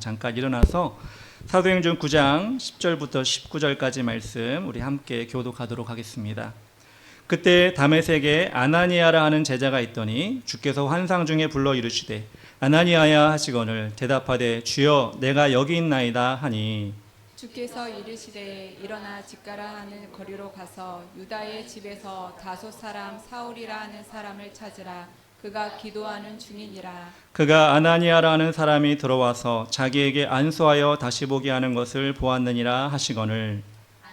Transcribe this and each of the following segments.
잠깐 일어나서 사도행전 9장 10절부터 19절까지 말씀 우리 함께 교독하도록 하겠습니다. 그때 다메섹에 아나니아라 하는 제자가 있더니 주께서 환상 중에 불러 이르시되 아나니아야 하시거늘 대답하되 주여 내가 여기 있나이다 하니 주께서 이르시되 일어나 집가라 하는 거리로 가서 유다의 집에서 다소 사람 사울이라 하는 사람을 찾으라. 그가 기도하는 중이니라. 그가 아나니아라 하는 사람이 들어와서 자기에게 안수하여 다시 보게 하는 것을 보았느니라 하시거늘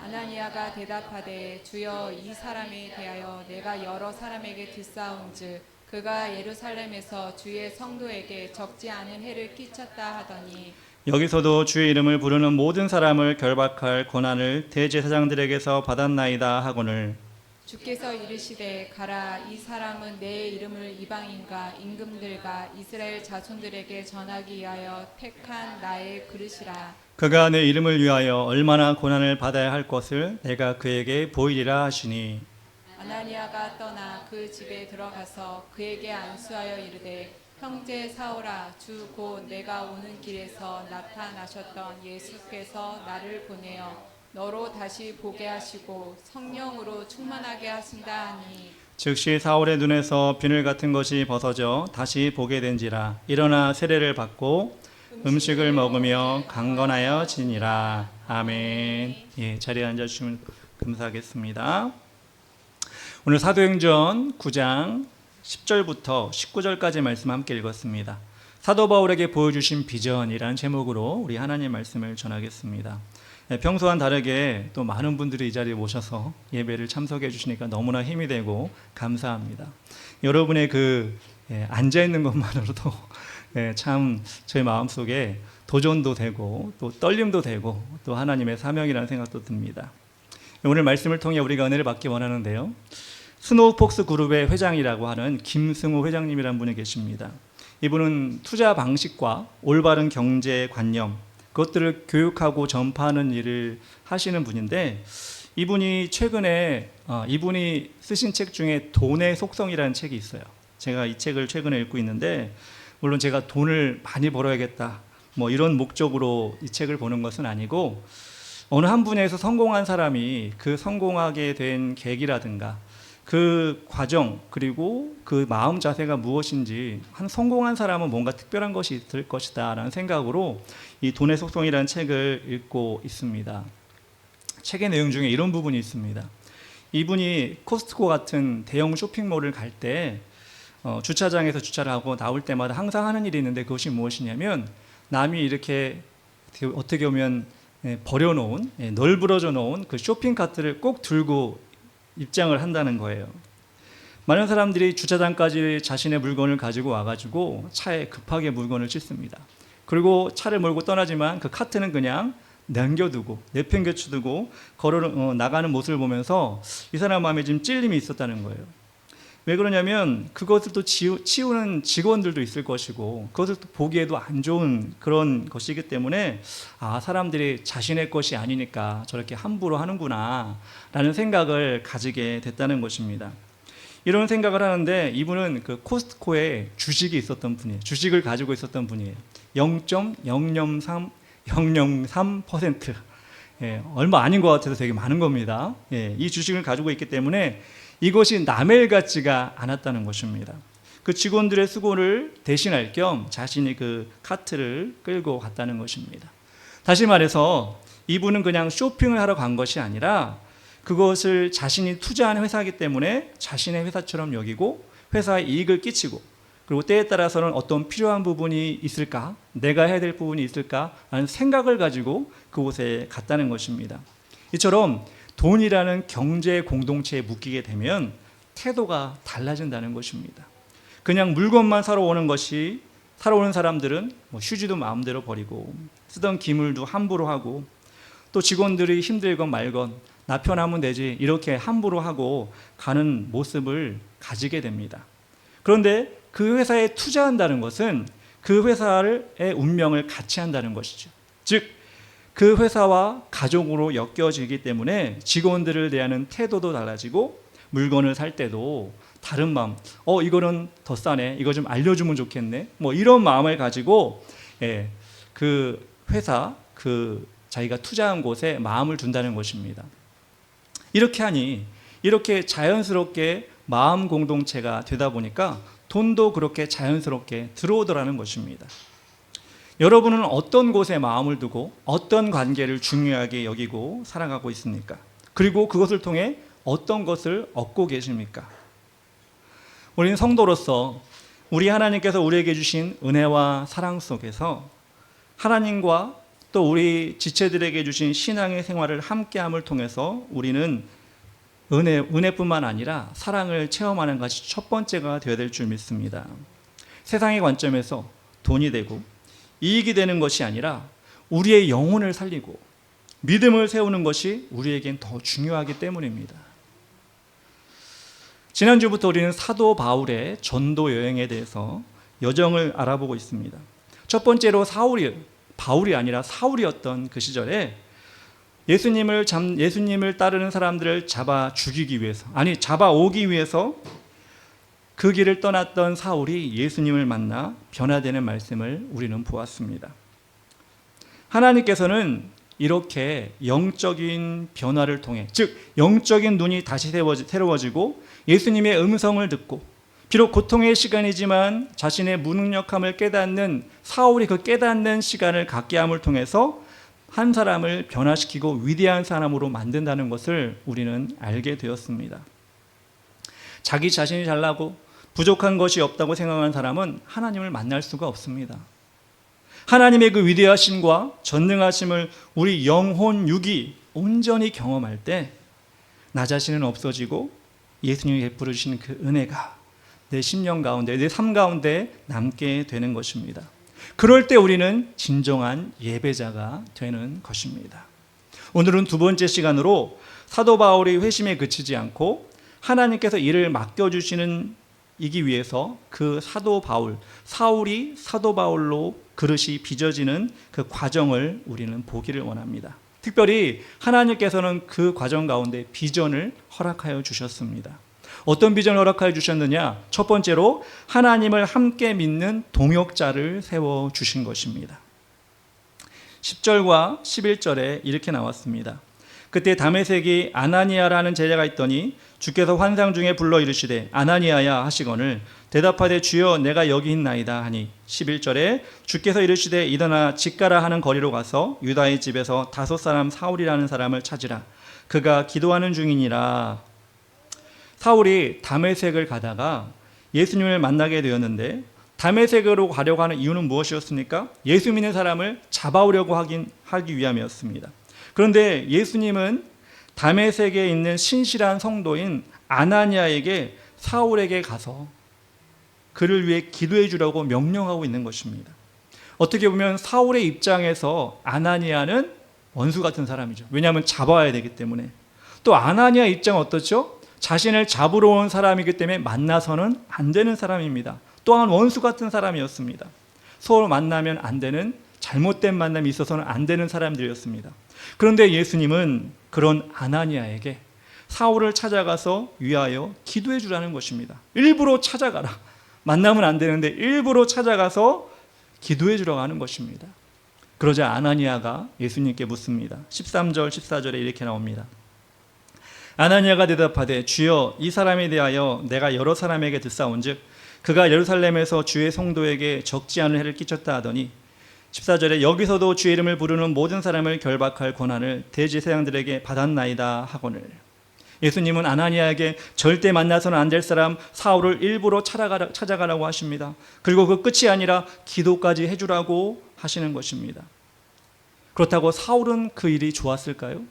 아나니아가 대답하되 주여 이 사람에 대하여 내가 여러 사람에게 듣사온즉 그가 예루살렘에서 주의 성도에게 적지 않은 해를 끼쳤다 하더니 여기서도 주의 이름을 부르는 모든 사람을 결박할 권한을 대제사장들에게서 받았나이다 하거늘 주께서 이르시되 가라. 이 사람은 내 이름을 이방인과 임금들과 이스라엘 자손들에게 전하기 위하여 택한 나의 그릇이라. 그가 내 이름을 위하여 얼마나 고난을 받아야 할 것을 내가 그에게 보이리라 하시니 아나니아가 떠나 그 집에 들어가서 그에게 안수하여 이르되 형제 사울아 주 곧 내가 오는 길에서 나타나셨던 예수께서 나를 보내어 너로 다시 보게 하시고 성령으로 충만하게 하신다 하니 즉시 사울의 눈에서 비늘 같은 것이 벗어져 다시 보게 된지라 일어나 세례를 받고 음식을 먹으며 강건하여 지니라. 아멘. 예, 자리에 앉아주시면 감사하겠습니다. 오늘 사도행전 9장 10절부터 19절까지 말씀 함께 읽었습니다. 사도 바울에게 보여주신 비전이라는 제목으로 우리 하나님의 말씀을 전하겠습니다. 평소와는 다르게 또 많은 분들이 이 자리에 모셔서 예배를 참석해 주시니까 너무나 힘이 되고 감사합니다. 여러분의 앉아있는 것만으로도 참 저희 마음속에 도전도 되고 또 떨림도 되고 또 하나님의 사명이라는 생각도 듭니다. 오늘 말씀을 통해 우리가 은혜를 받기 원하는데요. 스노우폭스 그룹의 회장이라고 하는 김승호 회장님이라는 분이 계십니다. 이분은 투자 방식과 올바른 경제 관념 그것들을 교육하고 전파하는 일을 하시는 분인데 이분이 최근에 이분이 쓰신 책 중에 돈의 속성이라는 책이 있어요. 제가 이 책을 최근에 읽고 있는데 물론 제가 돈을 많이 벌어야겠다 뭐 이런 목적으로 이 책을 보는 것은 아니고 어느 한 분야에서 성공한 사람이 그 성공하게 된 계기라든가 그 과정 그리고 그 마음 자세가 무엇인지 한 성공한 사람은 뭔가 특별한 것이 있을 것이다 라는 생각으로 이 돈의 속성이라는 책을 읽고 있습니다. 책의 내용 중에 이런 부분이 있습니다. 이분이 코스트코 같은 대형 쇼핑몰을 갈 때 주차장에서 주차를 하고 나올 때마다 항상 하는 일이 있는데 그것이 무엇이냐면 남이 이렇게 어떻게 보면 버려놓은 널브러져 놓은 그 쇼핑카트를 꼭 들고 입장을 한다는 거예요. 많은 사람들이 주차장까지 자신의 물건을 가지고 와가지고 차에 급하게 물건을 싣습니다. 그리고 차를 몰고 떠나지만 그 카트는 그냥 남겨두고 내팽개쳐두고 걸어 나가는 모습을 보면서 이 사람 마음에 지금 찔림이 있었다는 거예요. 왜 그러냐면 그것을 또 치우는 직원들도 있을 것이고 그것을 또 보기에도 안 좋은 그런 것이기 때문에 사람들이 자신의 것이 아니니까 저렇게 함부로 하는구나 라는 생각을 가지게 됐다는 것입니다. 이런 생각을 하는데 이분은 그 코스트코에 주식이 있었던 분이에요. 주식을 가지고 있었던 분이에요. 0.003%. 얼마 아닌 것 같아서 되게 많은 겁니다. 이 주식을 가지고 있기 때문에 이것이 남의 일 같지가 않았다는 것입니다. 그 직원들의 수고를 대신할 겸 자신이 그 카트를 끌고 갔다는 것입니다. 다시 말해서 이분은 그냥 쇼핑을 하러 간 것이 아니라 그것을 자신이 투자한 회사이기 때문에 자신의 회사처럼 여기고 회사에 이익을 끼치고 그리고 때에 따라서는 어떤 필요한 부분이 있을까? 내가 해야 될 부분이 있을까? 라는 생각을 가지고 그곳에 갔다는 것입니다. 이처럼 돈이라는 경제 공동체에 묶이게 되면 태도가 달라진다는 것입니다. 그냥 물건만 사러 오는 사람들은 휴지도 마음대로 버리고 쓰던 기물도 함부로 하고 또 직원들이 힘들건 말건 나 편하면 되지 이렇게 함부로 하고 가는 모습을 가지게 됩니다. 그런데 그 회사에 투자한다는 것은 그 회사의 운명을 같이 한다는 것이죠. 즉 그 회사와 가족으로 엮여지기 때문에 직원들을 대하는 태도도 달라지고 물건을 살 때도 다른 마음, 이거는 더 싸네, 이거 좀 알려주면 좋겠네, 뭐 이런 마음을 가지고 그 회사, 그 자기가 투자한 곳에 마음을 둔다는 것입니다. 이렇게 하니 이렇게 자연스럽게 마음 공동체가 되다 보니까 돈도 그렇게 자연스럽게 들어오더라는 것입니다. 여러분은 어떤 곳에 마음을 두고 어떤 관계를 중요하게 여기고 살아가고 있습니까? 그리고 그것을 통해 어떤 것을 얻고 계십니까? 우리는 성도로서 우리 하나님께서 우리에게 주신 은혜와 사랑 속에서 하나님과 또 우리 지체들에게 주신 신앙의 생활을 함께함을 통해서 우리는 은혜뿐만 아니라 사랑을 체험하는 것이 첫 번째가 되어야 될 줄 믿습니다. 세상의 관점에서 돈이 되고 이익이 되는 것이 아니라 우리의 영혼을 살리고 믿음을 세우는 것이 우리에겐 더 중요하기 때문입니다. 지난주부터 우리는 사도 바울의 전도 여행에 대해서 여정을 알아보고 있습니다. 첫 번째로 바울이 아니라 사울이었던 그 시절에 예수님을 따르는 사람들을 잡아 죽이기 위해서, 잡아오기 위해서 그 길을 떠났던 사울이 예수님을 만나 변화되는 말씀을 우리는 보았습니다. 하나님께서는 이렇게 영적인 변화를 통해, 즉 영적인 눈이 다시 새로워지고 예수님의 음성을 듣고 비록 고통의 시간이지만 자신의 무능력함을 깨닫는 사울이 그 깨닫는 시간을 갖게 함을 통해서 한 사람을 변화시키고 위대한 사람으로 만든다는 것을 우리는 알게 되었습니다. 자기 자신이 잘나고 부족한 것이 없다고 생각하는 사람은 하나님을 만날 수가 없습니다. 하나님의 그 위대하심과 전능하심을 우리 영혼, 육이 온전히 경험할 때 나 자신은 없어지고 예수님이 베풀어 주신 그 은혜가 내 심령 가운데, 내 삶 가운데 남게 되는 것입니다. 그럴 때 우리는 진정한 예배자가 되는 것입니다. 오늘은 두 번째 시간으로 사도 바울이 회심에 그치지 않고 하나님께서 일을 맡겨주시는 이기 위해서 그 사울이 사도 바울로 그릇이 빚어지는 그 과정을 우리는 보기를 원합니다. 특별히 하나님께서는 그 과정 가운데 비전을 허락하여 주셨습니다. 어떤 비전을 허락하여 주셨느냐? 첫 번째로 하나님을 함께 믿는 동역자를 세워주신 것입니다. 10절과 11절에 이렇게 나왔습니다. 그때 다메섹이 아나니아라는 제자가 있더니 주께서 환상 중에 불러 이르시되 아나니아야 하시거늘 대답하되 주여 내가 여기 있나이다 하니 11절에 주께서 이르시되 일어나 직가라 하는 거리로 가서 유다의 집에서 다섯 사람 사울이라는 사람을 찾으라 그가 기도하는 중이니라. 사울이 다메섹을 가다가 예수님을 만나게 되었는데 다메섹으로 가려고 하는 이유는 무엇이었습니까? 예수 믿는 사람을 잡아오려고 하기 위함이었습니다. 그런데 예수님은 다메섹에 있는 신실한 성도인 아나니아에게 사울에게 가서 그를 위해 기도해 주라고 명령하고 있는 것입니다. 어떻게 보면 사울의 입장에서 아나니아는 원수 같은 사람이죠. 왜냐하면 잡아야 되기 때문에. 또 아나니아 입장은 어떻죠? 자신을 잡으러 온 사람이기 때문에 만나서는 안 되는 사람입니다. 또한 원수 같은 사람이었습니다. 서로 만나면 안 되는, 잘못된 만남이 있어서는 안 되는 사람들이었습니다. 그런데 예수님은 그런 아나니아에게 사울을 찾아가서 위하여 기도해 주라는 것입니다. 일부러 찾아가라. 만나면 안 되는데 일부러 찾아가서 기도해 주라고 하는 것입니다. 그러자 아나니아가 예수님께 묻습니다. 13절 14절에 이렇게 나옵니다. 아나니아가 대답하되 주여 이 사람에 대하여 내가 여러 사람에게 듣사온즉 그가 예루살렘에서 주의 성도에게 적지 않은 해를 끼쳤다 하더니 14절에 여기서도 주의 이름을 부르는 모든 사람을 결박할 권한을 대제사장들에게 받았나이다 하거늘. 예수님은 아나니아에게 절대 만나서는 안 될 사람 사울을 일부러 찾아가라고 하십니다. 그리고 그 끝이 아니라 기도까지 해주라고 하시는 것입니다. 그렇다고 사울은 그 일이 좋았을까요?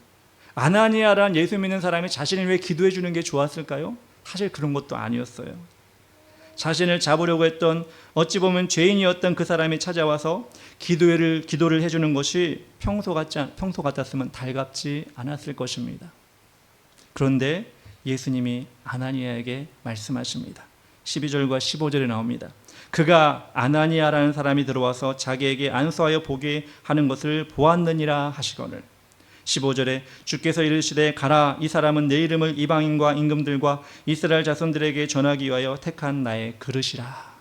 아나니아란 예수 믿는 사람이 자신을 위해 기도해 주는 게 좋았을까요? 사실 그런 것도 아니었어요. 자신을 잡으려고 했던 어찌 보면 죄인이었던 그 사람이 찾아와서 기도를 해주는 것이 평소 같았으면 달갑지 않았을 것입니다. 그런데 예수님이 아나니아에게 말씀하십니다. 12절과 15절에 나옵니다. 그가 아나니아라는 사람이 들어와서 자기에게 안수하여 보게 하는 것을 보았느니라 하시거늘. 15절에 주께서 이르시되 가라 이 사람은 내 이름을 이방인과 임금들과 이스라엘 자손들에게 전하기 위하여 택한 나의 그릇이라.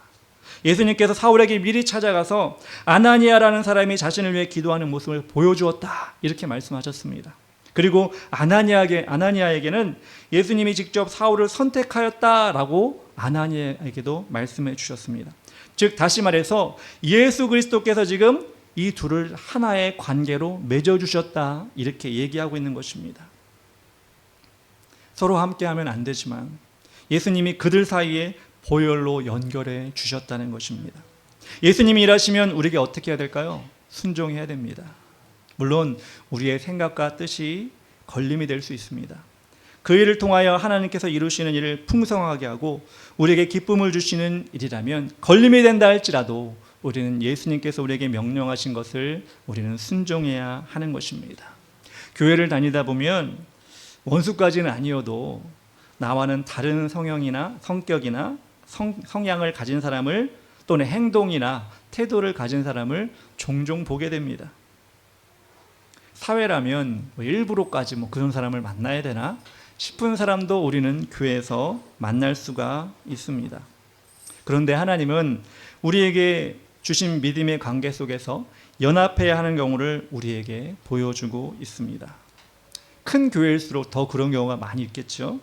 예수님께서 사울에게 미리 찾아가서 아나니아라는 사람이 자신을 위해 기도하는 모습을 보여주었다, 이렇게 말씀하셨습니다. 그리고 아나니아에게는 예수님이 직접 사울을 선택하였다라고 아나니아에게도 말씀해 주셨습니다. 즉 다시 말해서 예수 그리스도께서 지금 이 둘을 하나의 관계로 맺어주셨다, 이렇게 얘기하고 있는 것입니다. 서로 함께하면 안 되지만 예수님이 그들 사이에 보혈로 연결해 주셨다는 것입니다. 예수님이 일하시면 우리가 어떻게 해야 될까요? 순종해야 됩니다. 물론 우리의 생각과 뜻이 걸림이 될 수 있습니다. 그 일을 통하여 하나님께서 이루시는 일을 풍성하게 하고 우리에게 기쁨을 주시는 일이라면 걸림이 된다 할지라도 우리는 예수님께서 우리에게 명령하신 것을 우리는 순종해야 하는 것입니다. 교회를 다니다 보면 원수까지는 아니어도 나와는 다른 성형이나 성격이나 성향을 가진 사람을, 또는 행동이나 태도를 가진 사람을 종종 보게 됩니다. 사회라면 일부러까지 그런 사람을 만나야 되나 싶은 사람도 우리는 교회에서 만날 수가 있습니다. 그런데 하나님은 우리에게 주신 믿음의 관계 속에서 연합해야 하는 경우를 우리에게 보여주고 있습니다. 큰 교회일수록 더 그런 경우가 많이 있겠죠.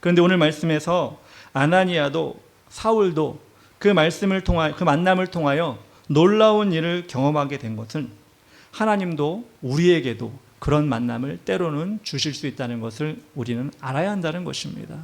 그런데 오늘 말씀에서 아나니아도 사울도 그 만남을 통하여 놀라운 일을 경험하게 된 것은 하나님도 우리에게도 그런 만남을 때로는 주실 수 있다는 것을 우리는 알아야 한다는 것입니다.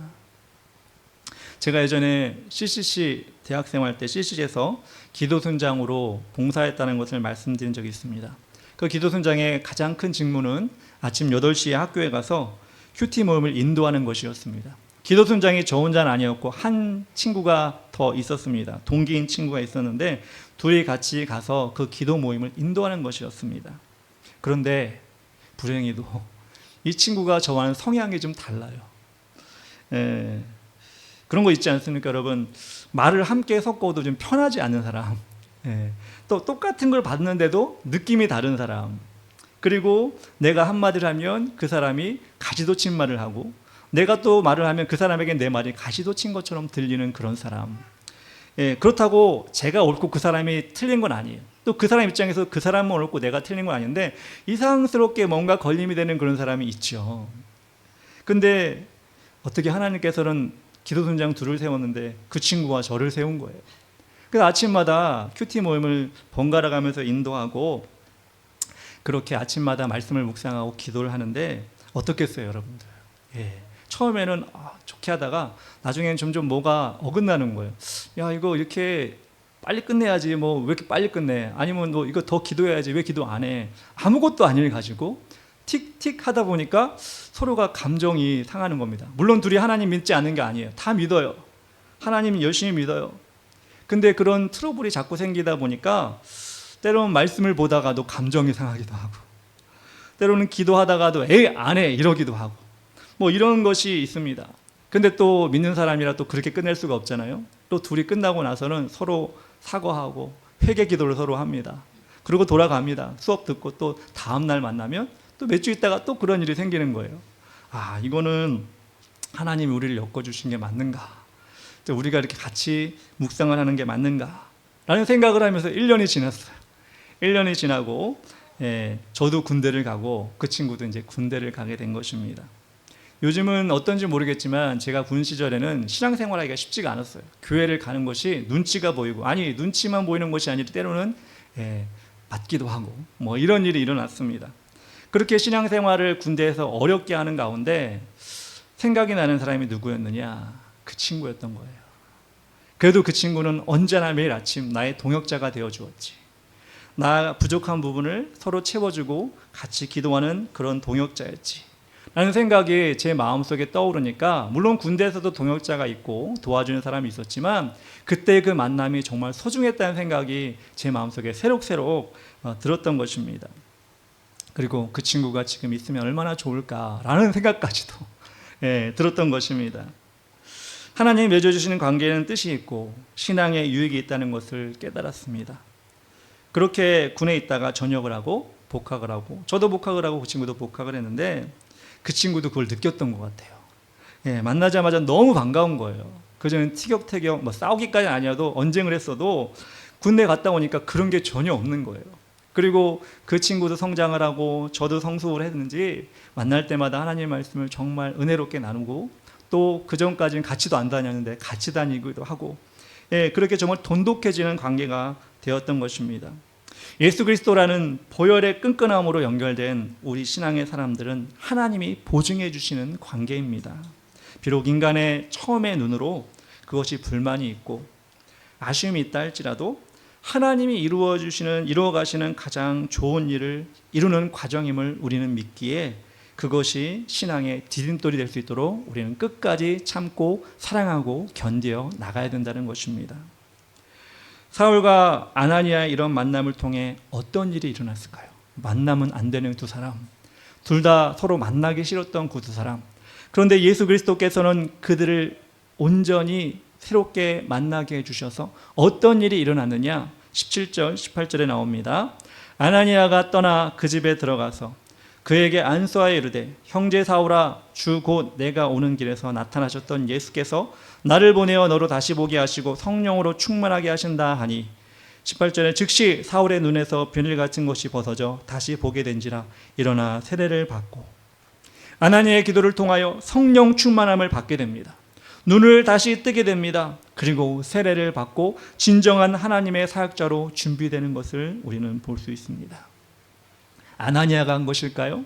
제가 예전에 CCC 대학생활 때 CCC에서 기도순장으로 봉사했다는 것을 말씀드린 적이 있습니다. 그 기도순장의 가장 큰 직무는 아침 8시에 학교에 가서 큐티 모임을 인도하는 것이었습니다. 기도순장이 저 혼자는 아니었고 한 친구가 더 있었습니다. 동기인 친구가 있었는데 둘이 같이 가서 그 기도 모임을 인도하는 것이었습니다. 그런데 불행히도 이 친구가 저와는 성향이 좀 달라요. 그런 거 있지 않습니까, 여러분? 말을 함께 섞어도 좀 편하지 않은 사람, 또 똑같은 걸 받는데도 느낌이 다른 사람, 그리고 내가 한마디를 하면 그 사람이 가시도 친 말을 하고 내가 또 말을 하면 그 사람에게 내 말이 가시도 친 것처럼 들리는 그런 사람. 그렇다고 제가 옳고 그 사람이 틀린 건 아니에요. 또 그 사람 입장에서 그 사람은 옳고 내가 틀린 건 아닌데 이상스럽게 뭔가 걸림이 되는 그런 사람이 있죠. 근데 어떻게 하나님께서는 기도순장 둘을 세웠는데 그 친구와 저를 세운 거예요. 그래서 아침마다 큐티 모임을 번갈아 가면서 인도하고 그렇게 아침마다 말씀을 묵상하고 기도를 하는데 어떻겠어요, 여러분들? 처음에는 좋게 하다가 나중에는 점점 뭐가 어긋나는 거예요. 야, 이거 이렇게 빨리 끝내야지, 왜 이렇게 빨리 끝내? 아니면 너 이거 더 기도해야지, 왜 기도 안 해? 아무것도 아닐 가지고 틱틱 하다 보니까 서로가 감정이 상하는 겁니다. 물론 둘이 하나님 믿지 않는 게 아니에요. 다 믿어요. 하나님 열심히 믿어요. 근데 그런 트러블이 자꾸 생기다 보니까 때로는 말씀을 보다가도 감정이 상하기도 하고, 때로는 기도하다가도 에이 안 해 이러기도 하고, 이런 것이 있습니다. 근데 또 믿는 사람이라 또 그렇게 끝낼 수가 없잖아요. 또 둘이 끝나고 나서는 서로 사과하고 회개 기도를 서로 합니다. 그리고 돌아갑니다. 수업 듣고 또 다음 날 만나면 또 몇 주 있다가 또 그런 일이 생기는 거예요. 이거는 하나님이 우리를 엮어주신 게 맞는가? 우리가 이렇게 같이 묵상을 하는 게 맞는가? 라는 생각을 하면서 1년이 지났어요. 1년이 지나고 저도 군대를 가고 그 친구도 이제 군대를 가게 된 것입니다. 요즘은 어떤지 모르겠지만 제가 군 시절에는 신앙생활하기가 쉽지가 않았어요. 교회를 가는 것이 눈치가 보이고, 아니 눈치만 보이는 것이 아니라 때로는 맞기도 하고 이런 일이 일어났습니다. 그렇게 신앙생활을 군대에서 어렵게 하는 가운데 생각이 나는 사람이 누구였느냐? 그 친구였던 거예요. 그래도 그 친구는 언제나 매일 아침 나의 동역자가 되어 주었지. 나 부족한 부분을 서로 채워주고 같이 기도하는 그런 동역자였지 라는 생각이 제 마음속에 떠오르니까, 물론 군대에서도 동역자가 있고 도와주는 사람이 있었지만 그때 그 만남이 정말 소중했다는 생각이 제 마음속에 새록새록 들었던 것입니다. 그리고 그 친구가 지금 있으면 얼마나 좋을까라는 생각까지도 들었던 것입니다. 하나님이 맺어주시는 관계에는 뜻이 있고 신앙에 유익이 있다는 것을 깨달았습니다. 그렇게 군에 있다가 전역을 하고 복학을 하고, 저도 복학을 하고 그 친구도 복학을 했는데 그 친구도 그걸 느꼈던 것 같아요. 만나자마자 너무 반가운 거예요. 그전엔 티격태격 뭐 싸우기까지는 아니어도 언쟁을 했어도 군대 갔다 오니까 그런 게 전혀 없는 거예요. 그리고 그 친구도 성장을 하고 저도 성숙을 했는지 만날 때마다 하나님의 말씀을 정말 은혜롭게 나누고 또 그전까지는 같이도 안 다녔는데 같이 다니기도 하고 그렇게 정말 돈독해지는 관계가 되었던 것입니다. 예수 그리스도라는 보혈의 끈끈함으로 연결된 우리 신앙의 사람들은 하나님이 보증해 주시는 관계입니다. 비록 인간의 처음의 눈으로 그것이 불만이 있고 아쉬움이 있다 할지라도 하나님이 이루어 가시는 가장 좋은 일을 이루는 과정임을 우리는 믿기에 그것이 신앙의 디딤돌이 될 수 있도록 우리는 끝까지 참고 사랑하고 견뎌 나가야 된다는 것입니다. 사울과 아나니아의 이런 만남을 통해 어떤 일이 일어났을까요? 만나면 안 되는 두 사람, 둘 다 서로 만나기 싫었던 그 두 사람. 그런데 예수 그리스도께서는 그들을 온전히 새롭게 만나게 해주셔서 어떤 일이 일어났느냐? 17절, 18절에 나옵니다. 아나니아가 떠나 그 집에 들어가서 그에게 안수하여 이르되 형제 사울아 주 곧 내가 오는 길에서 나타나셨던 예수께서 나를 보내어 너로 다시 보게 하시고 성령으로 충만하게 하신다 하니 18절에 즉시 사울의 눈에서 비늘 같은 것이 벗어져 다시 보게 된지라 일어나 세례를 받고 아나니아의 기도를 통하여 성령 충만함을 받게 됩니다. 눈을 다시 뜨게 됩니다. 그리고 세례를 받고 진정한 하나님의 사역자로 준비되는 것을 우리는 볼 수 있습니다. 아나니아가 한 것일까요?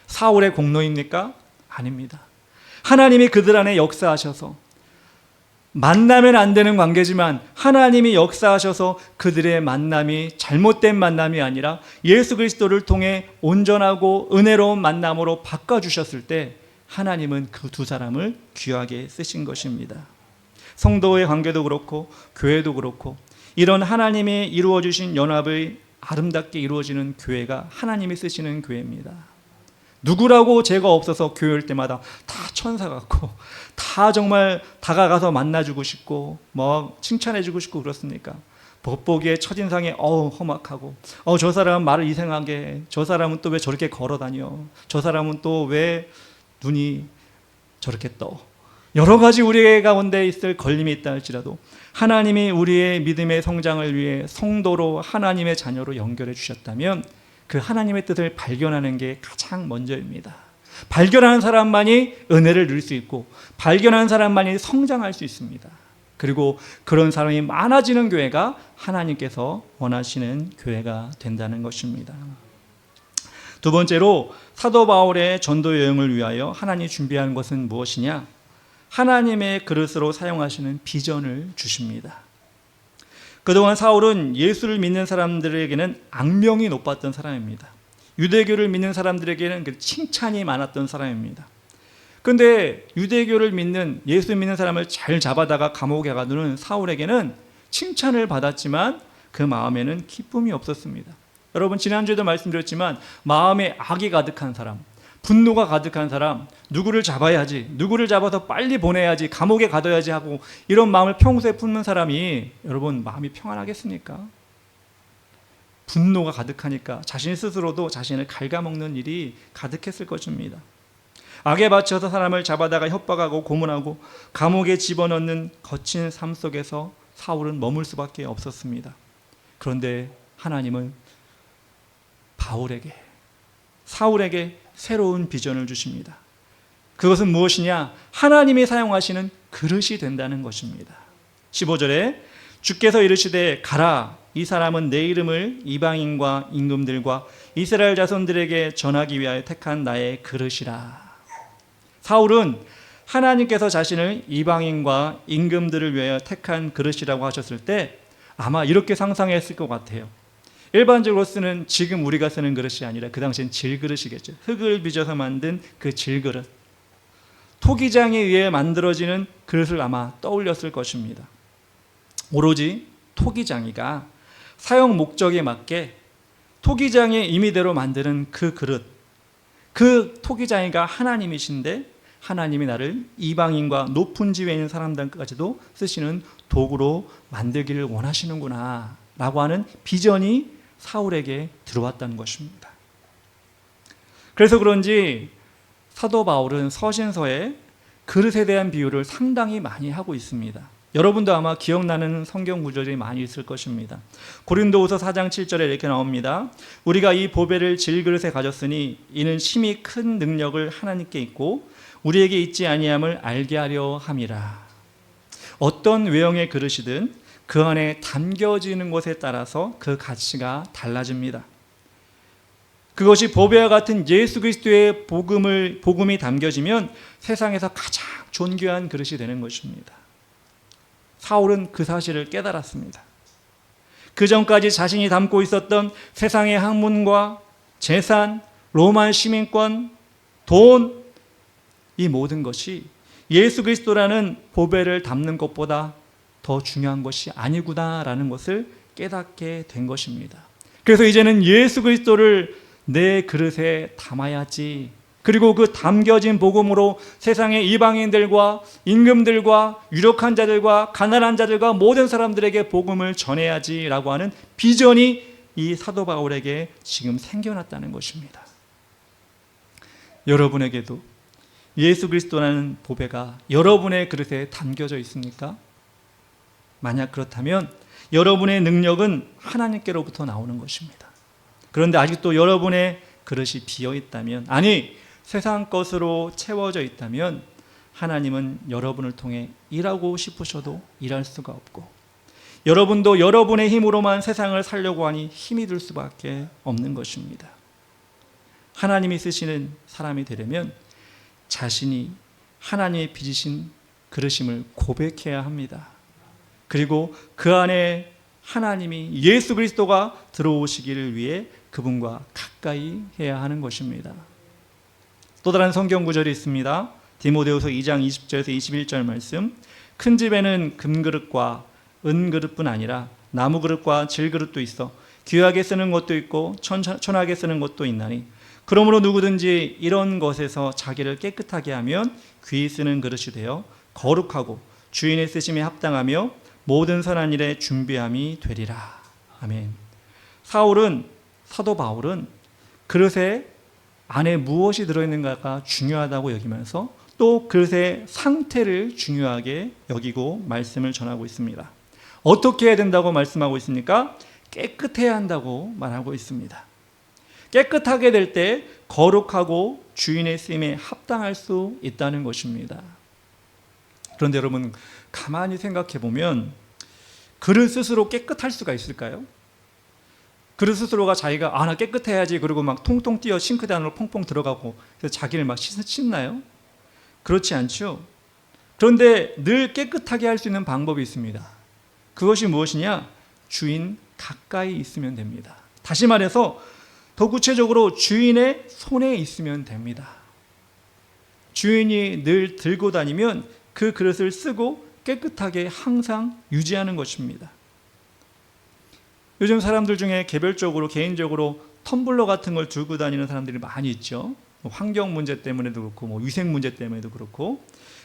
사울의 공로입니까? 아닙니다. 하나님이 그들 안에 역사하셔서 만나면 안 되는 관계지만 하나님이 역사하셔서 그들의 만남이 잘못된 만남이 아니라 예수 그리스도를 통해 온전하고 은혜로운 만남으로 바꿔주셨을 때 하나님은 그 두 사람을 귀하게 쓰신 것입니다. 성도의 관계도 그렇고 교회도 그렇고 이런 하나님이 이루어주신 연합의 아름답게 이루어지는 교회가 하나님이 쓰시는 교회입니다. 누구라고 죄가 없어서 교회 올 때마다 다 천사 같고 다 정말 다가가서 만나주고 싶고 뭐 칭찬해주고 싶고 그렇습니까? 보기에 첫인상에 험악하고 저 사람은 말을 이상하게 해. 저 사람은 또 왜 저렇게 걸어다녀? 저 사람은 또 왜 눈이 저렇게 떠? 여러 가지 우리 가운데 있을 걸림이 있다 할지라도 하나님이 우리의 믿음의 성장을 위해 성도로 하나님의 자녀로 연결해 주셨다면 그 하나님의 뜻을 발견하는 게 가장 먼저입니다. 발견하는 사람만이 은혜를 누릴 수 있고 발견하는 사람만이 성장할 수 있습니다. 그리고 그런 사람이 많아지는 교회가 하나님께서 원하시는 교회가 된다는 것입니다. 두 번째로 사도 바울의 전도 여행을 위하여 하나님이 준비한 것은 무엇이냐? 하나님의 그릇으로 사용하시는 비전을 주십니다. 그동안 사울은 예수를 믿는 사람들에게는 악명이 높았던 사람입니다. 유대교를 믿는 사람들에게는 칭찬이 많았던 사람입니다. 그런데 유대교를 믿는 예수 믿는 사람을 잘 잡아다가 감옥에 가두는 사울에게는 칭찬을 받았지만 그 마음에는 기쁨이 없었습니다. 여러분 지난주에도 말씀드렸지만 마음에 악이 가득한 사람, 분노가 가득한 사람, 누구를 잡아야지, 누구를 잡아서 빨리 보내야지, 감옥에 가둬야지 하고 이런 마음을 평소에 품는 사람이 여러분 마음이 평안하겠습니까? 분노가 가득하니까 자신 스스로도 자신을 갉아먹는 일이 가득했을 것입니다. 악에 바쳐서 사람을 잡아다가 협박하고 고문하고 감옥에 집어넣는 거친 삶 속에서 사울은 머물 수밖에 없었습니다. 그런데 하나님은 사울에게 새로운 비전을 주십니다. 그것은 무엇이냐? 하나님이 사용하시는 그릇이 된다는 것입니다. 15절에 주께서 이르시되 가라, 이 사람은 내 이름을 이방인과 임금들과 이스라엘 자손들에게 전하기 위하여 택한 나의 그릇이라. 사울은 하나님께서 자신을 이방인과 임금들을 위하여 택한 그릇이라고 하셨을 때 아마 이렇게 상상했을 것 같아요. 일반적으로 쓰는 지금 우리가 쓰는 그릇이 아니라 그 당시엔 질그릇이겠죠. 흙을 빚어서 만든 그 질그릇, 토기장에 의해 만들어지는 그릇을 아마 떠올렸을 것입니다. 오로지 토기장이가 사용 목적에 맞게 토기장의 임의대로 만드는 그 그릇, 그 토기장이가 하나님이신데 하나님이 나를 이방인과 높은 지위에 있는 사람들까지도 쓰시는 도구로 만들기를 원하시는구나 라고 하는 비전이 사울에게 들어왔다는 것입니다. 그래서 그런지 사도 바울은 서신서에 그릇에 대한 비유를 상당히 많이 하고 있습니다. 여러분도 아마 기억나는 성경 구절이 많이 있을 것입니다. 고린도후서 4장 7절에 이렇게 나옵니다. 우리가 이 보배를 질그릇에 가졌으니 이는 심히 큰 능력을 하나님께 있고 우리에게 있지 아니함을 알게 하려 함이라. 어떤 외형의 그릇이든 그 안에 담겨지는 것에 따라서 그 가치가 달라집니다. 그것이 보배와 같은 예수 그리스도의 복음이 담겨지면 세상에서 가장 존귀한 그릇이 되는 것입니다. 사울은 그 사실을 깨달았습니다. 그 전까지 자신이 담고 있었던 세상의 학문과 재산, 로마 시민권, 돈, 이 모든 것이 예수 그리스도라는 보배를 담는 것보다 더 중요한 것이 아니구나라는 것을 깨닫게 된 것입니다. 그래서 이제는 예수 그리스도를 내 그릇에 담아야지. 그리고 그 담겨진 복음으로 세상의 이방인들과 임금들과 유력한 자들과 가난한 자들과 모든 사람들에게 복음을 전해야지라고 하는 비전이 이 사도 바울에게 지금 생겨났다는 것입니다. 여러분에게도 예수 그리스도라는 보배가 여러분의 그릇에 담겨져 있습니까? 만약 그렇다면 여러분의 능력은 하나님께로부터 나오는 것입니다. 그런데 아직도 여러분의 그릇이 비어 있다면, 아니 세상 것으로 채워져 있다면 하나님은 여러분을 통해 일하고 싶으셔도 일할 수가 없고, 여러분도 여러분의 힘으로만 세상을 살려고 하니 힘이 들 수밖에 없는 것입니다. 하나님이 쓰시는 사람이 되려면 자신이 하나님의 빚으신 그릇임을 고백해야 합니다. 그리고 그 안에 하나님이 예수 그리스도가 들어오시기를 위해 그분과 가까이 해야 하는 것입니다. 또 다른 성경 구절이 있습니다. 디모데후서 2장 20절에서 21절 말씀. 큰 집에는 금그릇과 은그릇뿐 아니라 나무그릇과 질그릇도 있어 귀하게 쓰는 것도 있고 천하게 쓰는 것도 있나니 그러므로 누구든지 이런 것에서 자기를 깨끗하게 하면 귀히 쓰는 그릇이 되어 거룩하고 주인의 쓰심에 합당하며 모든 선한 일에 준비함이 되리라. 아멘. 사도 바울은 그릇에 안에 무엇이 들어있는가가 중요하다고 여기면서 또 그릇의 상태를 중요하게 여기고 말씀을 전하고 있습니다. 어떻게 해야 된다고 말씀하고 있습니까? 깨끗해야 한다고 말하고 있습니다. 깨끗하게 될 때 거룩하고 주인의 쓰임에 합당할 수 있다는 것입니다. 그런데 여러분 가만히 생각해 보면 그릇 스스로 깨끗할 수가 있을까요? 그릇 스스로가 자기가 나 깨끗해야지 그리고 막 통통 뛰어 싱크대 안으로 퐁퐁 들어가고 그래서 자기를 막 씻나요? 그렇지 않죠. 그런데 늘 깨끗하게 할 수 있는 방법이 있습니다. 그것이 무엇이냐? 주인 가까이 있으면 됩니다. 다시 말해서 더 구체적으로 주인의 손에 있으면 됩니다. 주인이 늘 들고 다니면 그 그릇을 쓰고 깨끗하게 항상 유지하는 것입니다. 요즘 사람들 중에 개인적으로 텀블러 같은 걸 들고 다니는 사람들이 많이 있죠. 환경 문제 때문에도 그렇고 위생 문제 때문에도 그렇고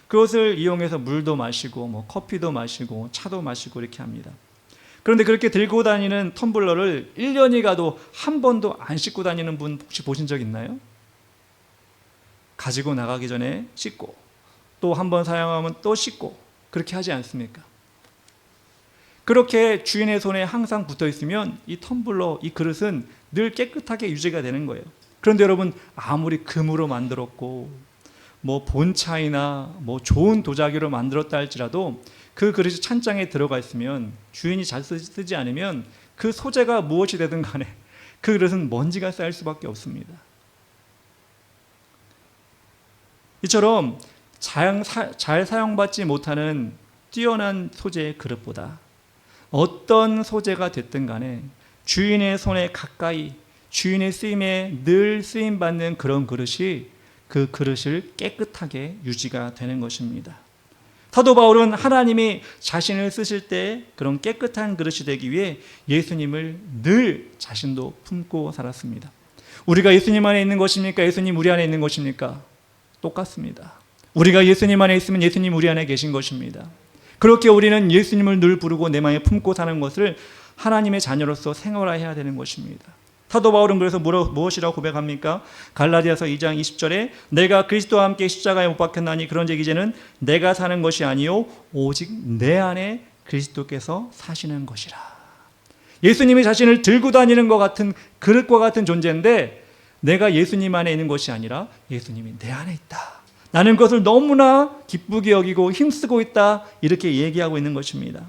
그것을 이용해서 물도 마시고 커피도 마시고 차도 마시고 이렇게 합니다. 그런데 그렇게 들고 다니는 텀블러를 1년이 가도 한 번도 안 씻고 다니는 분 혹시 보신 적 있나요? 가지고 나가기 전에 씻고 또 한 번 사용하면 또 씻고 그렇게 하지 않습니까? 그렇게 주인의 손에 항상 붙어 있으면 이 텀블러, 이 그릇은 늘 깨끗하게 유지가 되는 거예요. 그런데 여러분 아무리 금으로 만들었고 본차이나 좋은 도자기로 만들었다 할지라도 그 그릇이 찬장에 들어가 있으면 주인이 잘 쓰지 않으면 그 소재가 무엇이 되든 간에 그 그릇은 먼지가 쌓일 수밖에 없습니다. 이처럼 잘 사용받지 못하는 뛰어난 소재의 그릇보다 어떤 소재가 됐든 간에 주인의 손에 가까이 주인의 쓰임에 늘 쓰임받는 그런 그릇이 그 그릇을 깨끗하게 유지가 되는 것입니다. 사도 바울은 하나님이 자신을 쓰실 때 그런 깨끗한 그릇이 되기 위해 예수님을 늘 자신도 품고 살았습니다. 우리가 예수님 안에 있는 것입니까? 예수님 우리 안에 있는 것입니까? 똑같습니다. 우리가 예수님 안에 있으면 예수님 우리 안에 계신 것입니다. 그렇게 우리는 예수님을 늘 부르고 내 마음에 품고 사는 것을 하나님의 자녀로서 생활화해야 되는 것입니다. 사도 바울은 그래서 무엇이라고 고백합니까? 갈라디아서 2장 20절에 내가 그리스도와 함께 십자가에 못 박혔나니 그런즉 이제는 내가 사는 것이 아니요 오직 내 안에 그리스도께서 사시는 것이라. 예수님이 자신을 들고 다니는 것 같은 그릇과 같은 존재인데 내가 예수님 안에 있는 것이 아니라 예수님이 내 안에 있다. 나는 그것을 너무나 기쁘게 여기고 힘쓰고 있다. 이렇게 얘기하고 있는 것입니다.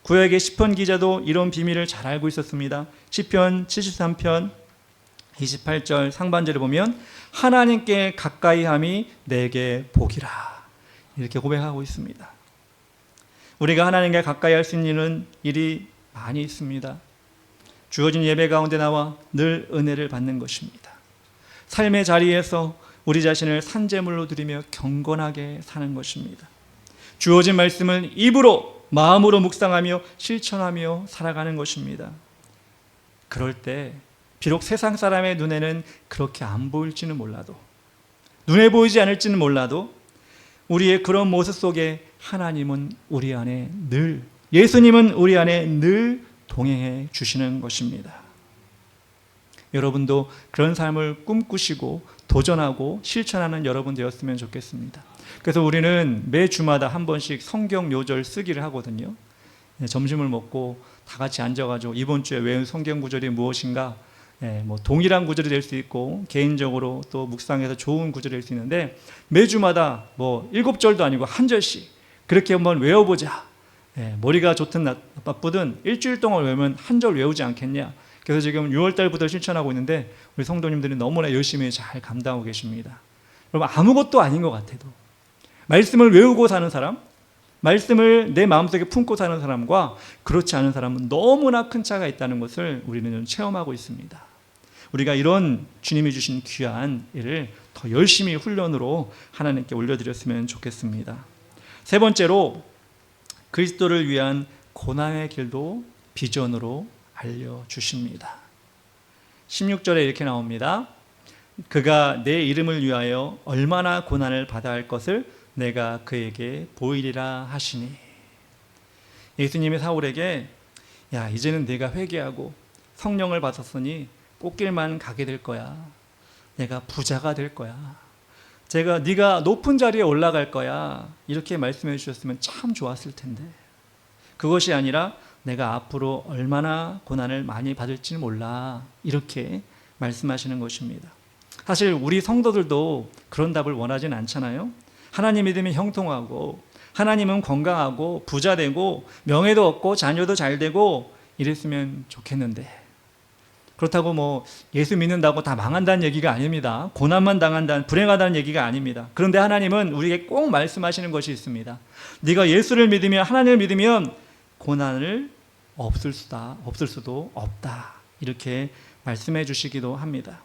구약의 시편 기자도 이런 비밀을 잘 알고 있었습니다. 시편 73편 28절 상반절을 보면 하나님께 가까이함이 내게 복이라 이렇게 고백하고 있습니다. 우리가 하나님께 가까이 할 수 있는 일이 많이 있습니다. 주어진 예배 가운데 나와 늘 은혜를 받는 것입니다. 삶의 자리에서 우리 자신을 산제물로 드리며 경건하게 사는 것입니다. 주어진 말씀을 입으로 마음으로 묵상하며 실천하며 살아가는 것입니다. 그럴 때 비록 세상 사람의 눈에는 그렇게 안 보일지는 몰라도 눈에 보이지 않을지는 몰라도 우리의 그런 모습 속에 하나님은 우리 안에 늘 예수님은 우리 안에 늘 동행해 주시는 것입니다. 여러분도 그런 삶을 꿈꾸시고 도전하고 실천하는 여러분 되었으면 좋겠습니다. 그래서 우리는 매 주마다 한 번씩 성경 요절 쓰기를 하거든요. 점심을 먹고 다 같이 앉아가지고 이번 주에 외운 성경 구절이 무엇인가, 동일한 구절이 될 수 있고 개인적으로 또 묵상해서 좋은 구절이 될 수 있는데 매 주마다 7절도 아니고 한 절씩 그렇게 한번 외워보자. 머리가 좋든 나쁘든 일주일 동안 외우면 한 절 외우지 않겠냐. 그래서 지금 6월달부터 실천하고 있는데 우리 성도님들이 너무나 열심히 잘 감당하고 계십니다. 여러분 아무것도 아닌 것 같아도 말씀을 외우고 사는 사람, 말씀을 내 마음속에 품고 사는 사람과 그렇지 않은 사람은 너무나 큰 차이가 있다는 것을 우리는 체험하고 있습니다. 우리가 이런 주님이 주신 귀한 일을 더 열심히 훈련으로 하나님께 올려드렸으면 좋겠습니다. 세 번째로 그리스도를 위한 고난의 길도 비전으로 알려주십니다. 16절에 이렇게 나옵니다. 그가 내 이름을 위하여 얼마나 고난을 받아야 할 것을 내가 그에게 보이리라 하시니. 예수님이 사울에게 야 이제는 네가 회개하고 성령을 받았으니 꽃길만 가게 될 거야. 내가 부자가 될 거야. 네가 높은 자리에 올라갈 거야. 이렇게 말씀해 주셨으면 참 좋았을 텐데 그것이 아니라 내가 앞으로 얼마나 고난을 많이 받을지는 몰라. 이렇게 말씀하시는 것입니다. 사실 우리 성도들도 그런 답을 원하진 않잖아요. 하나님 믿으면 형통하고 하나님은 건강하고 부자 되고 명예도 얻고 자녀도 잘 되고 이랬으면 좋겠는데 그렇다고 예수 믿는다고 다 망한다는 얘기가 아닙니다. 고난만 당한다는 불행하다는 얘기가 아닙니다. 그런데 하나님은 우리에게 꼭 말씀하시는 것이 있습니다. 네가 예수를 믿으면 하나님을 믿으면 고난을 없을 수도 없다. 이렇게 말씀해 주시기도 합니다.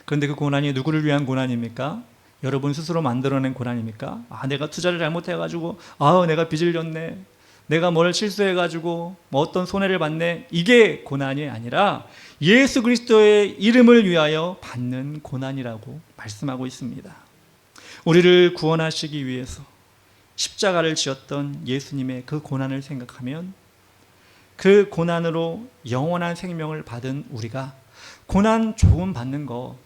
그런데 그 고난이 누구를 위한 고난입니까? 여러분 스스로 만들어낸 고난입니까? 내가 투자를 잘못해가지고 내가 빚을 졌네. 내가 뭘 실수해가지고 어떤 손해를 받네. 이게 고난이 아니라 예수 그리스도의 이름을 위하여 받는 고난이라고 말씀하고 있습니다. 우리를 구원하시기 위해서 십자가를 지었던 예수님의 그 고난을 생각하면 그 고난으로 영원한 생명을 받은 우리가 고난 조금 받는 거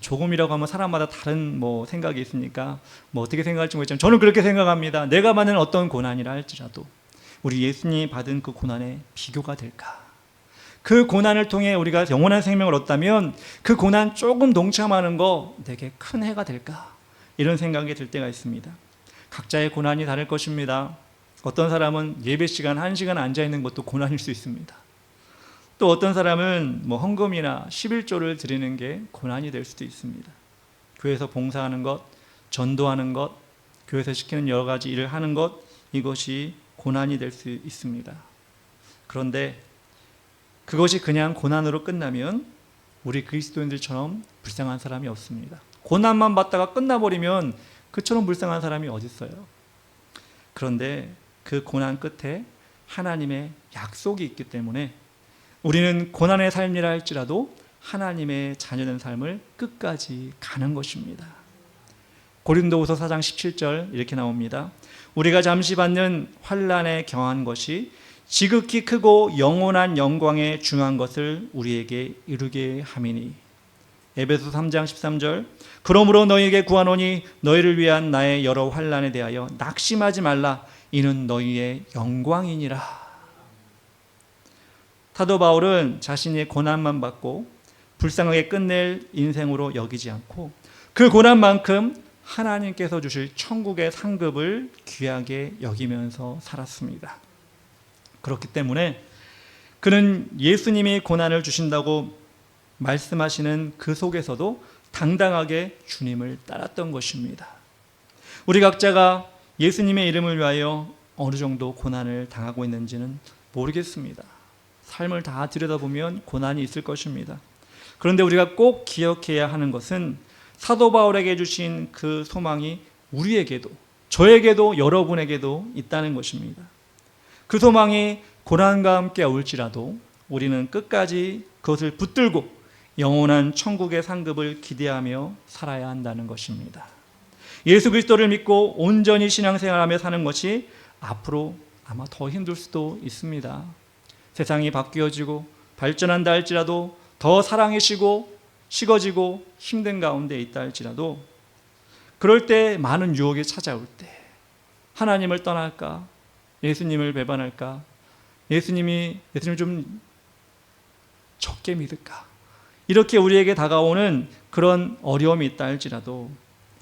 조금이라고 하면 사람마다 다른 생각이 있으니까 어떻게 생각할지 모르겠지만 저는 그렇게 생각합니다. 내가 받는 어떤 고난이라 할지라도 우리 예수님이 받은 그 고난에 비교가 될까? 그 고난을 통해 우리가 영원한 생명을 얻다면 그 고난 조금 동참하는 거 되게 큰 해가 될까? 이런 생각이 들 때가 있습니다. 각자의 고난이 다를 것입니다. 어떤 사람은 예배 시간 1시간 앉아있는 것도 고난일 수 있습니다. 또 어떤 사람은 헌금이나 11조를 드리는 게 고난이 될 수도 있습니다. 교회에서 봉사하는 것, 전도하는 것, 교회에서 시키는 여러 가지 일을 하는 것, 이것이 고난이 될 수 있습니다. 그런데 그것이 그냥 고난으로 끝나면 우리 그리스도인들처럼 불쌍한 사람이 없습니다. 고난만 받다가 끝나버리면 그처럼 불쌍한 사람이 어디 있어요? 그런데 그 고난 끝에 하나님의 약속이 있기 때문에 우리는 고난의 삶이라 할지라도 하나님의 자녀된 삶을 끝까지 가는 것입니다. 고린도후서 4장 17절 이렇게 나옵니다. 우리가 잠시 받는 환난에 경한 것이 지극히 크고 영원한 영광에 중한 것을 우리에게 이루게 함이니. 에베소 3장 13절. 그러므로 너희에게 구하노니 너희를 위한 나의 여러 환난에 대하여 낙심하지 말라. 이는 너희의 영광이니라. 사도 바울은 자신의 고난만 받고 불쌍하게 끝낼 인생으로 여기지 않고 그 고난만큼 하나님께서 주실 천국의 상급을 귀하게 여기면서 살았습니다. 그렇기 때문에 그는 예수님이 고난을 주신다고 말씀하시는 그 속에서도 당당하게 주님을 따랐던 것입니다. 우리 각자가 예수님의 이름을 위하여 어느 정도 고난을 당하고 있는지는 모르겠습니다. 삶을 다 들여다보면 고난이 있을 것입니다. 그런데 우리가 꼭 기억해야 하는 것은 사도 바울에게 주신 그 소망이 우리에게도, 저에게도, 여러분에게도 있다는 것입니다. 그 소망이 고난과 함께 올지라도 우리는 끝까지 그것을 붙들고 영원한 천국의 상급을 기대하며 살아야 한다는 것입니다. 예수 그리스도를 믿고 온전히 신앙생활하며 사는 것이 앞으로 아마 더 힘들 수도 있습니다. 세상이 바뀌어지고 발전한다 할지라도 더 사랑이 식어지고 힘든 가운데 있다 할지라도 그럴 때 많은 유혹이 찾아올 때 하나님을 떠날까? 예수님을 배반할까? 예수님을 좀 적게 믿을까? 이렇게 우리에게 다가오는 그런 어려움이 있다 할지라도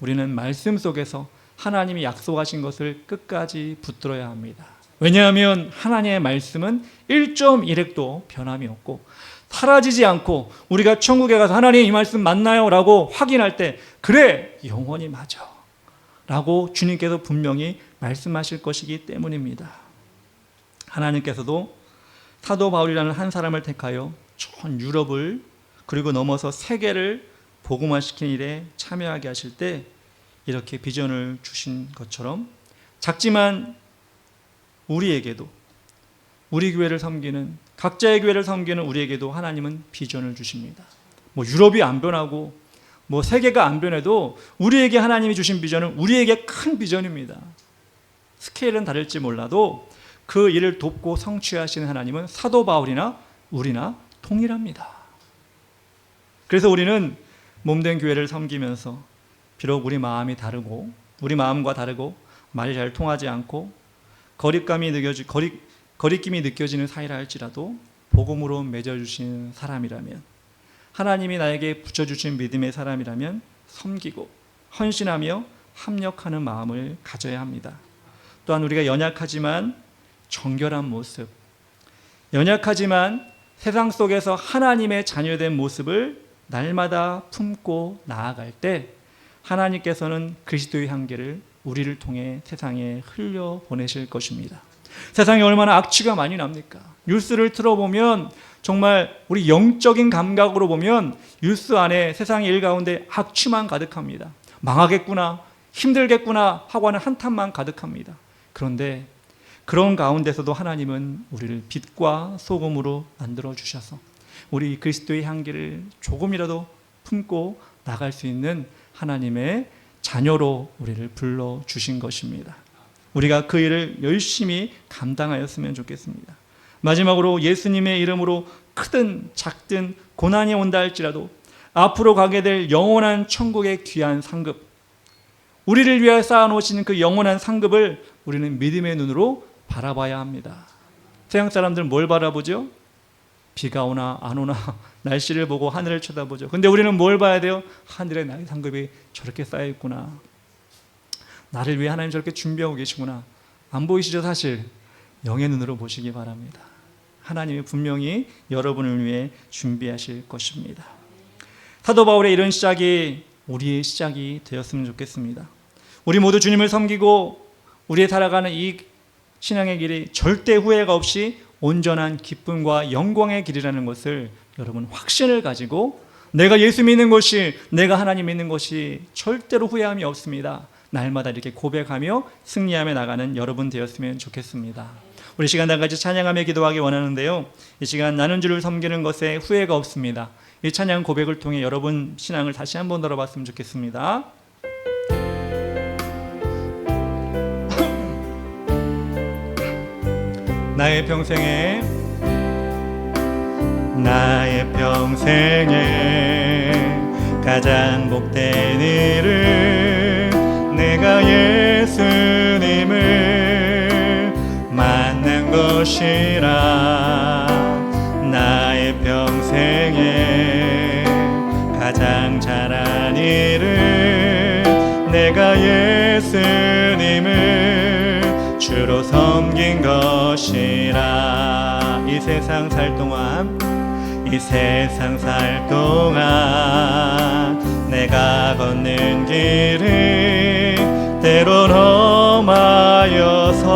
우리는 말씀 속에서 하나님이 약속하신 것을 끝까지 붙들어야 합니다. 왜냐하면 하나님의 말씀은 1.1획도 변함이 없고 사라지지 않고 우리가 천국에 가서 하나님 이 말씀 맞나요? 라고 확인할 때 그래 영원히 맞아 라고 주님께서 분명히 말씀하실 것이기 때문입니다. 하나님께서도 사도 바울이라는 한 사람을 택하여 전 유럽을 그리고 넘어서 세계를 복음화시키는 일에 참여하게 하실 때 이렇게 비전을 주신 것처럼 작지만 우리에게도 우리 교회를 섬기는 각자의 교회를 섬기는 우리에게도 하나님은 비전을 주십니다. 유럽이 안 변하고 세계가 안 변해도 우리에게 하나님이 주신 비전은 우리에게 큰 비전입니다. 스케일은 다를지 몰라도 그 일을 돕고 성취하시는 하나님은 사도 바울이나 우리나 동일합니다. 그래서 우리는 몸된 교회를 섬기면서 비록 우리 마음이 다르고 우리 마음과 다르고 말이 잘 통하지 않고 거리낌이 느껴지는 사이라 할지라도 복음으로 맺어주신 사람이라면 하나님이 나에게 붙여주신 믿음의 사람이라면 섬기고 헌신하며 합력하는 마음을 가져야 합니다. 또한 우리가 연약하지만 정결한 모습, 연약하지만 세상 속에서 하나님의 자녀된 모습을 날마다 품고 나아갈 때 하나님께서는 그리스도의 향기를 우리를 통해 세상에 흘려보내실 것입니다. 세상에 얼마나 악취가 많이 납니까? 뉴스를 틀어보면 정말 우리 영적인 감각으로 보면 뉴스 안에 세상의 일 가운데 악취만 가득합니다. 망하겠구나, 힘들겠구나 하고 하는 한탄만 가득합니다. 그런데 그런 가운데서도 하나님은 우리를 빛과 소금으로 만들어 주셔서 우리 그리스도의 향기를 조금이라도 품고 나갈 수 있는 하나님의 자녀로 우리를 불러주신 것입니다. 우리가 그 일을 열심히 감당하였으면 좋겠습니다. 마지막으로 예수님의 이름으로 크든 작든 고난이 온다 할지라도 앞으로 가게 될 영원한 천국의 귀한 상급, 우리를 위하여 쌓아놓으신 그 영원한 상급을 우리는 믿음의 눈으로 바라봐야 합니다. 세상 사람들은 뭘 바라보죠? 비가 오나 안 오나 날씨를 보고 하늘을 쳐다보죠. 근데 우리는 뭘 봐야 돼요? 하늘에 나의 상급이 저렇게 쌓여있구나. 나를 위해 하나님 저렇게 준비하고 계시구나. 안 보이시죠? 사실 영의 눈으로 보시기 바랍니다. 하나님이 분명히 여러분을 위해 준비하실 것입니다. 사도 바울의 이런 시작이 우리의 시작이 되었으면 좋겠습니다. 우리 모두 주님을 섬기고 우리의 살아가는 이 신앙의 길이 절대 후회가 없이 온전한 기쁨과 영광의 길이라는 것을 여러분 확신을 가지고 내가 예수 믿는 것이, 내가 하나님 믿는 것이 절대로 후회함이 없습니다. 날마다 이렇게 고백하며 승리하며 나가는 여러분 되었으면 좋겠습니다. 우리 시간 다 같이 찬양하며 기도하기 원하는데요, 이 시간 나는 주를 섬기는 것에 후회가 없습니다. 이 찬양 고백을 통해 여러분 신앙을 다시 한번 들어봤으면 좋겠습니다. 나의 평생에 가장 복된 일은 내가 예수님을 만난 것이라. 나의 평생에 가장 잘한 일은 내가 예수님을 주로 섬긴 것이라. 이 세상 살 동안 내가 걷는 길이 때론 험하여서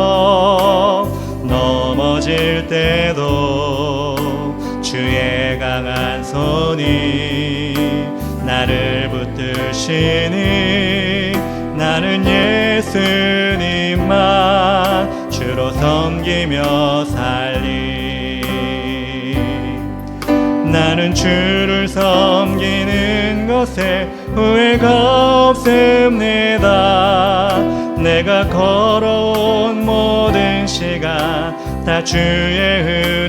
넘어질 때도 주의 강한 손이 나를 붙드시니 나는 예수님만 주로 섬기며 살리. 나는 주를 섬기는 것에 후회가 없습니다. 내가 걸어온 모든 시간 다 주의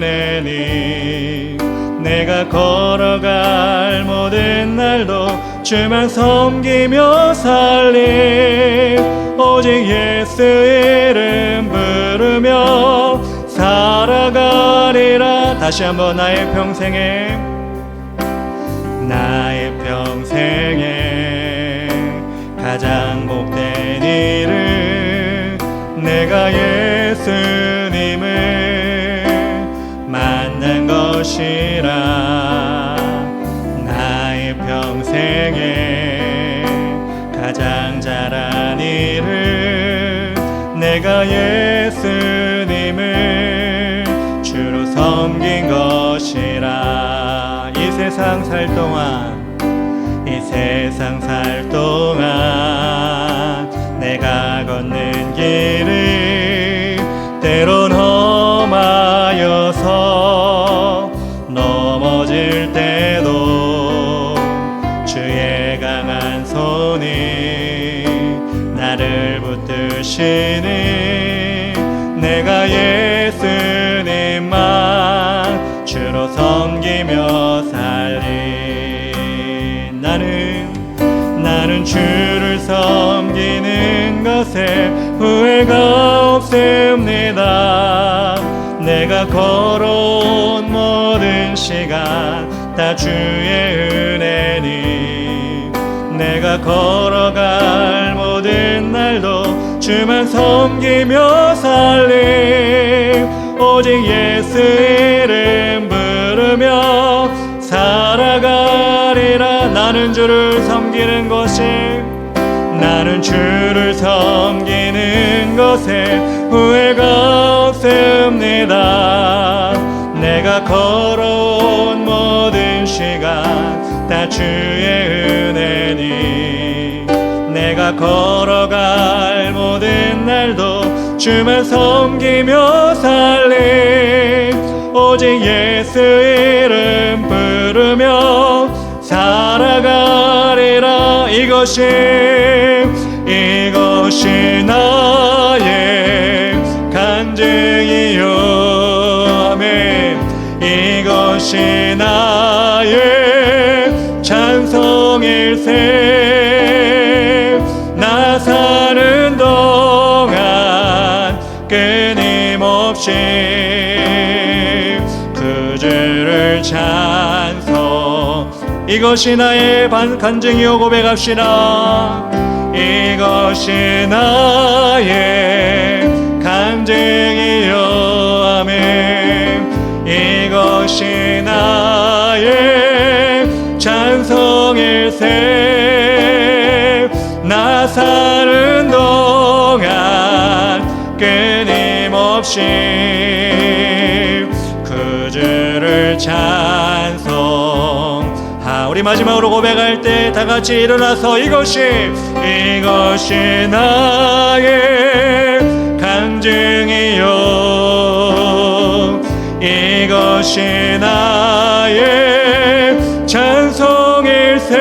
은혜니 내가 걸어갈 모든 날도 주만 섬기며 살리. 오직 예수 이름 부르며 살아가리라. 다시 한번 나의 평생에 가장 복된 일은 내가 예수님을 만난 것이라. 나의 평생에 가장 잘한 일은 내가 예수님을 주로 섬긴 것이라. 이 세상 살 동안 내가 걷는 길이 때론 험하여서 넘어질 때도 주의 강한 손이 나를 붙드시니 내가 예수님만 주로 섬기며 살리. 나는 주를 섬기는 것에 후회가 없습니다. 내가 걸어온 모든 시간 다 주의 은혜니 내가 걸어갈 모든 날도 주만 섬기며 살리. 오직 예수 이름 부르며 살아가리라. 나는 주를 섬기는 것에 후회가 없습니다. 내가 걸어온 모든 시간 다 주의 은혜니 내가 걸어갈 모든 날도 주만 섬기며 살리. 오직 예수 이름 부르며 살아가리라. 이것이 나의 간증이요. 아멘. 이것이 나의 찬송일세. 나 사는 동안 끊임없이 그 주를 찬송. 이것이 나의 간증이요. 고백합시다. 이것이 나의 간증이요. 아멘. 이것이 나의 찬송일세. 나 사는 동안 끊임없이 그 주를 찬송. 우리 마지막으로 고백할 때 다 같이 일어나서 이것이 나의 간증이요. 이것이 나의 찬송일세.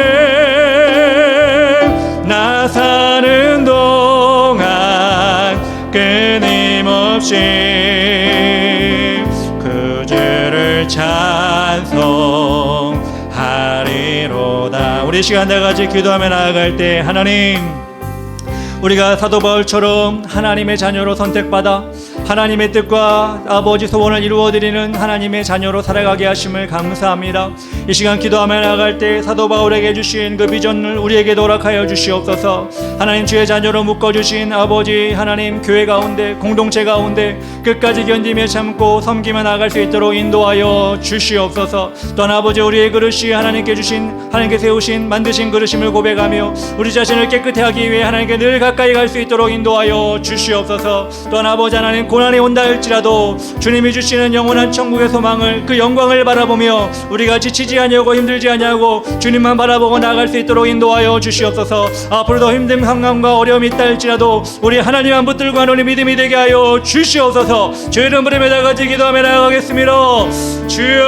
나 사는 동안 끊임없이 우리 이 시간 다같이 기도하며 나아갈 때 하나님, 우리가 사도 바울처럼 하나님의 자녀로 선택받아 하나님의 뜻과 아버지 소원을 이루어드리는 하나님의 자녀로 살아가게 하심을 감사합니다. 이 시간 기도하며 나아갈 때 사도 바울에게 주신 그 비전을 우리에게 도락하여 주시옵소서. 하나님, 주의 자녀로 묶어주신 아버지 하나님, 교회 가운데, 공동체 가운데 끝까지 견디며 참고 섬기며 나아갈 수 있도록 인도하여 주시옵소서. 또한 아버지, 우리의 그릇이 하나님께 주신, 하나님께 세우신 만드신 그릇임을 고백하며 우리 자신을 깨끗해 하기 위해 하나님께 늘 가까이 갈 수 있도록 인도하여 주시옵소서. 또한 아버지 하나님, 고난이 온다 할지라도 주님이 주시는 영원한 천국의 소망을, 그 영광을 바라보며 우리가 지치지 아니하고 힘들지 아니하고 주님만 바라보고 나아갈 수 있도록 인도하여 주시옵소서. 앞으로도 힘든 상황과 어려움이 있다 할지라도 우리 하나님 안 붙들고 하노니 믿음이 되게 하여 주시옵소서. 주의 이름 부르며 다같이 기도하며 나아가겠습니다. 주여,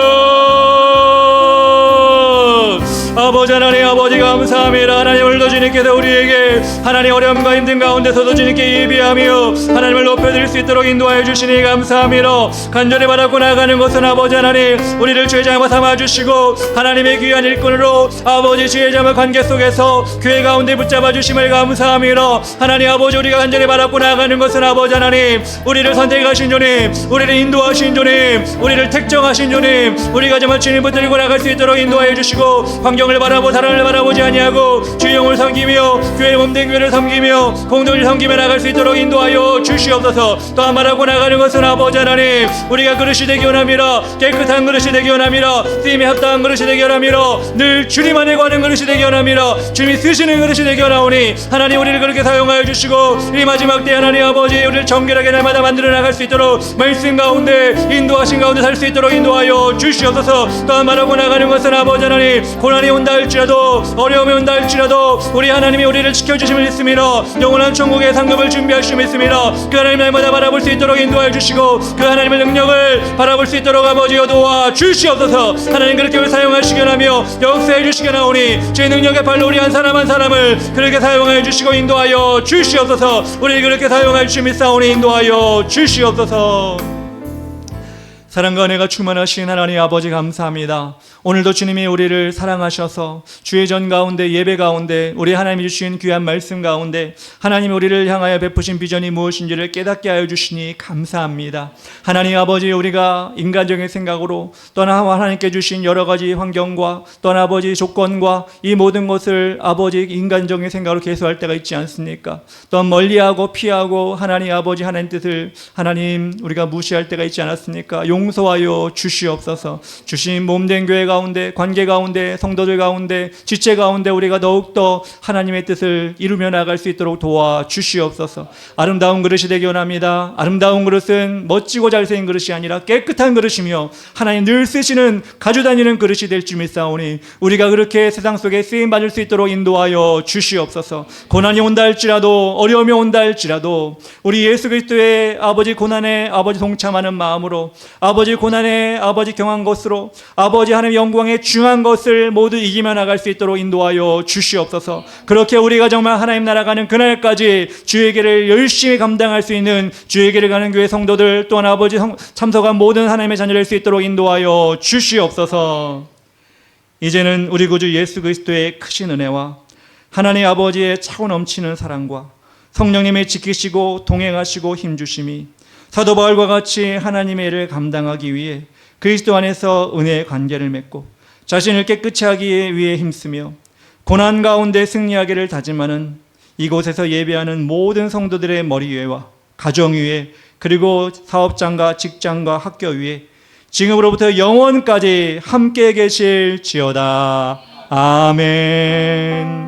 아버지 하나님, 아버지 감사합니다. 하나님, 오늘도 주님께서 우리에게 하나님 어려움과 힘든 가운데서도 주님께 예비하며 하나님을 높여드릴 수 있도록 인도하여 주시니 감사합니다. 간절히 바라고 나아가는 것은 아버지 하나님, 우리를 주의 자녀 삼아주시고 하나님의 귀한 일꾼으로 아버지 주의 자녀 관계 속에서 교회 가운데 붙잡아 주심을 감사합니다. 하나님 아버지, 우리가 간절히 바라고 나아가는 것은 아버지 하나님, 우리를 선택하신 주님, 우리를 인도하신 주님, 우리를 택정하신 주님, 우리가 정말 주님 붙들고 나갈 수 있도록 인도하여 주시고 환경을 바라보 사람을 바라보지 아니하고 주의 영을 섬기며 교회 몸된 교회를 섬기며 공동을 섬기며 나갈 수 있도록 인도하여 주시옵소서. 또한 말하고 나가는 것은 아버지 하나님, 우리가 그릇이 되기 원합니다. 깨끗한 그릇이 되기 원합니다. 쓰임에 합당한 그릇이 되기 원합니다. 늘 주님 안에 거하는 그릇이 되기 원합니다. 주님이 쓰시는 그릇이 되기 원하오니 하나님, 우리를 그렇게 사용하여 주시고 이 마지막 때 하나님 아버지, 우리를 정결하게 날마다 만들어 나갈 수 있도록 말씀 가운데 인도하신 가운데 살 수 있도록 인도하여 주시옵소서. 또한 말하고 나가는 것은 아버지 하나님, 고난이 온다 할지라도 어려움이 온다 할지라도 우리 하나님이 우리를 지켜주심을 믿습니다. 영원한 천국의 상급을 준비하심을 믿습니다. 그 하나님 날마다 바라볼 수 있도록 인도하여 주시고 그 하나님의 능력을 바라볼 수 있도록 아버지여 도와 주시옵소서. 하나님, 그렇게 사용하시기 원하며 역사해 주시기 원하오니 주의 능력의 발로 우리 한 사람 한 사람을 그렇게 사용하여 주시고 인도하여 주시옵소서. 우리를 그렇게 사용하여 주심을 믿사오니 인도하여 주시옵소서. 사랑과 은혜가 충만하신 하나님 아버지 감사합니다. 오늘도 주님이 우리를 사랑하셔서 주의 전 가운데, 예배 가운데, 우리 하나님이 주신 귀한 말씀 가운데 하나님이 우리를 향하여 베푸신 비전이 무엇인지를 깨닫게 하여 주시니 감사합니다. 하나님 아버지, 우리가 인간적인 생각으로 또한 하나님께 주신 여러 가지 환경과 또한 아버지 조건과 이 모든 것을 아버지 인간적인 생각으로 개수할 때가 있지 않습니까? 또한 멀리하고 피하고 하나님 아버지 하나님 뜻을 하나님 우리가 무시할 때가 있지 않았습니까? 용서하여 주시옵소서. 주신 몸된 교회 가운데, 관계 가운데, 성도들 가운데, 지체 가운데 우리가 더욱더 하나님의 뜻을 이루며 나갈 수 있도록 도와주시옵소서. 아름다운 그릇이 되기 원합니다. 아름다운 그릇은 멋지고 잘생긴 그릇이 아니라 깨끗한 그릇이며 하나님 늘 쓰시는, 가져다니는 그릇이 될 줄 믿사오니 우리가 그렇게 세상 속에 쓰임받을 수 있도록 인도하여 주시옵소서. 고난이 온다 할지라도, 어려움이 온다 할지라도 우리 예수 그리스도의 아버지 고난에 아버지 동참하는 마음으로, 아버지 고난에 아버지 경한 것으로 아버지 하나님 영광에 중한 것을 모두 이기며 나갈 수 있도록 인도하여 주시옵소서. 그렇게 우리가 정말 하나님 나라 가는 그날까지 주의 길을 열심히 감당할 수 있는 주의 길을 가는 교회 성도들, 또한 아버지 참석한 모든 하나님의 자녀 될 수 있도록 인도하여 주시옵소서. 이제는 우리 구주 예수 그리스도의 크신 은혜와 하나님 아버지의 차고 넘치는 사랑과 성령님의 지키시고 동행하시고 힘주심이 사도 바울과 같이 하나님의 일을 감당하기 위해 그리스도 안에서 은혜의 관계를 맺고 자신을 깨끗이 하기 위해 힘쓰며 고난 가운데 승리하기를 다짐하는 이곳에서 예배하는 모든 성도들의 머리 위에와 가정 위에, 그리고 사업장과 직장과 학교 위에 지금으로부터 영원까지 함께 계실지어다. 아멘.